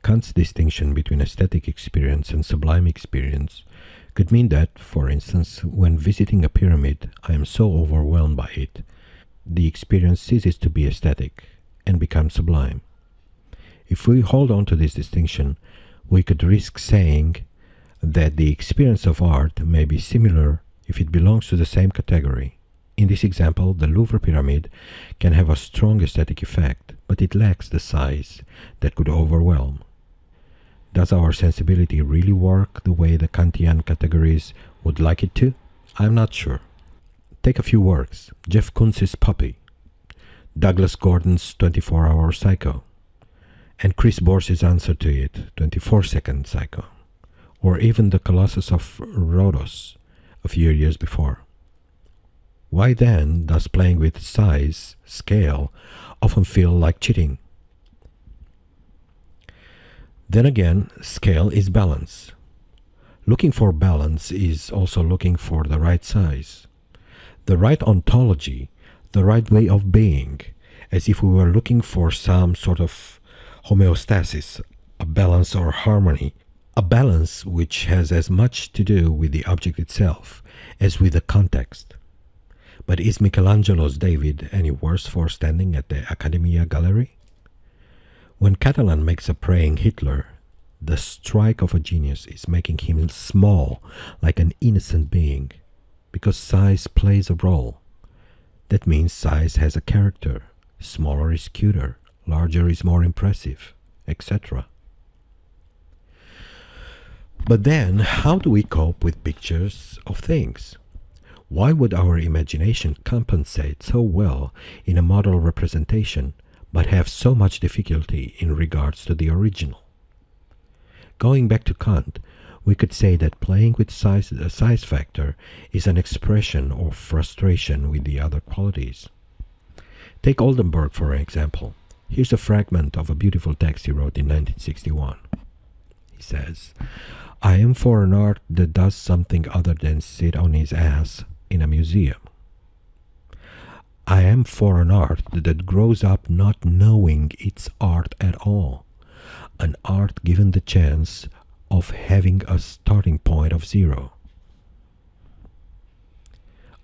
Kant's distinction between aesthetic experience and sublime experience could mean that, for instance, when visiting a pyramid, I am so overwhelmed by it, the experience ceases to be aesthetic and becomes sublime. If we hold on to this distinction, we could risk saying that the experience of art may be similar if it belongs to the same category. In this example, the Louvre pyramid can have a strong aesthetic effect, but it lacks the size that could overwhelm. Does our sensibility really work the way the Kantian categories would like it to? I'm not sure. Take a few works: Jeff Koons's Puppy, Douglas Gordon's 24-Hour Psycho, and Chris Borse's answer to it, 24-Second Psycho, or even The Colossus of Rhodos a few years before. Why then does playing with size, scale, often feel like cheating? Then again, scale is balance. Looking for balance is also looking for the right size, the right ontology, the right way of being, as if we were looking for some sort of homeostasis, a balance or harmony, a balance which has as much to do with the object itself as with the context. But is Michelangelo's David any worse for standing at the Accademia Gallery? When Catalan makes a praying Hitler, the strike of a genius is making him small, like an innocent being, because size plays a role. That means size has a character. Smaller is cuter, larger is more impressive, etc. But then, how do we cope with pictures of things? Why would our imagination compensate so well in a model representation, but have so much difficulty in regards to the original? Going back to Kant, we could say that playing with the size factor is an expression of frustration with the other qualities. Take Oldenburg for example. Here's a fragment of a beautiful text he wrote in 1961. He says, "I am for an art that does something other than sit on his ass in a museum. I am for an art that grows up not knowing it's art at all, an art given the chance of having a starting point of zero.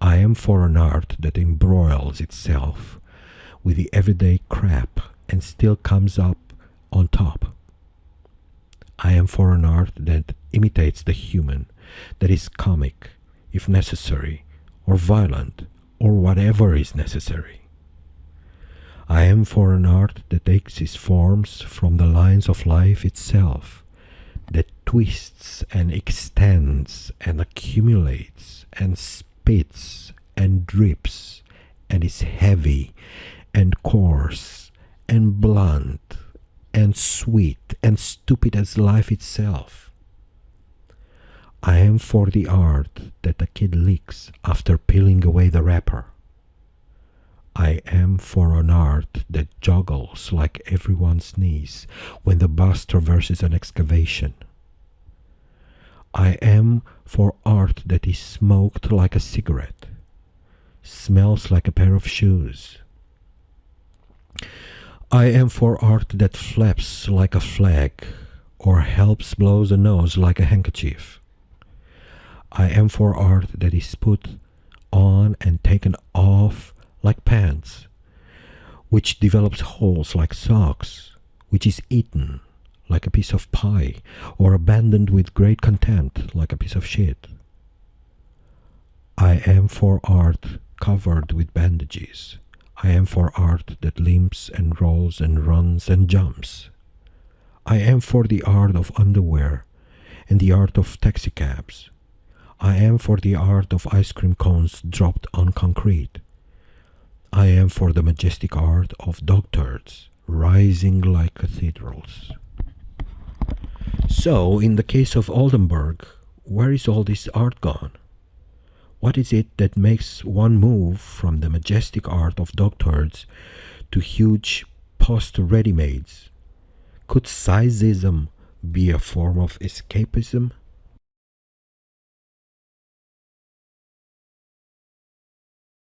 I am for an art that embroils itself with the everyday crap and still comes up on top. I am for an art that imitates the human, that is comic, if necessary, or violent, or whatever is necessary. I am for an art that takes its forms from the lines of life itself, that twists and extends and accumulates and spits and drips and is heavy and coarse and blunt and sweet and stupid as life itself. I am for the art that a kid licks after peeling away the wrapper. I am for an art that joggles like everyone's knees when the bus traverses an excavation. I am for art that is smoked like a cigarette, smells like a pair of shoes. I am for art that flaps like a flag or helps blow the nose like a handkerchief. I am for art that is put on and taken off like pants, which develops holes like socks, which is eaten like a piece of pie, or abandoned with great contempt like a piece of shit. I am for art covered with bandages. I am for art that limps and rolls and runs and jumps. I am for the art of underwear and the art of taxicabs. I am for the art of ice cream cones dropped on concrete. I am for the majestic art of dog turds rising like cathedrals." So, in the case of Oldenburg, where is all this art gone? What is it that makes one move from the majestic art of dog turds to huge post-ready-mades? Could sizeism be a form of escapism?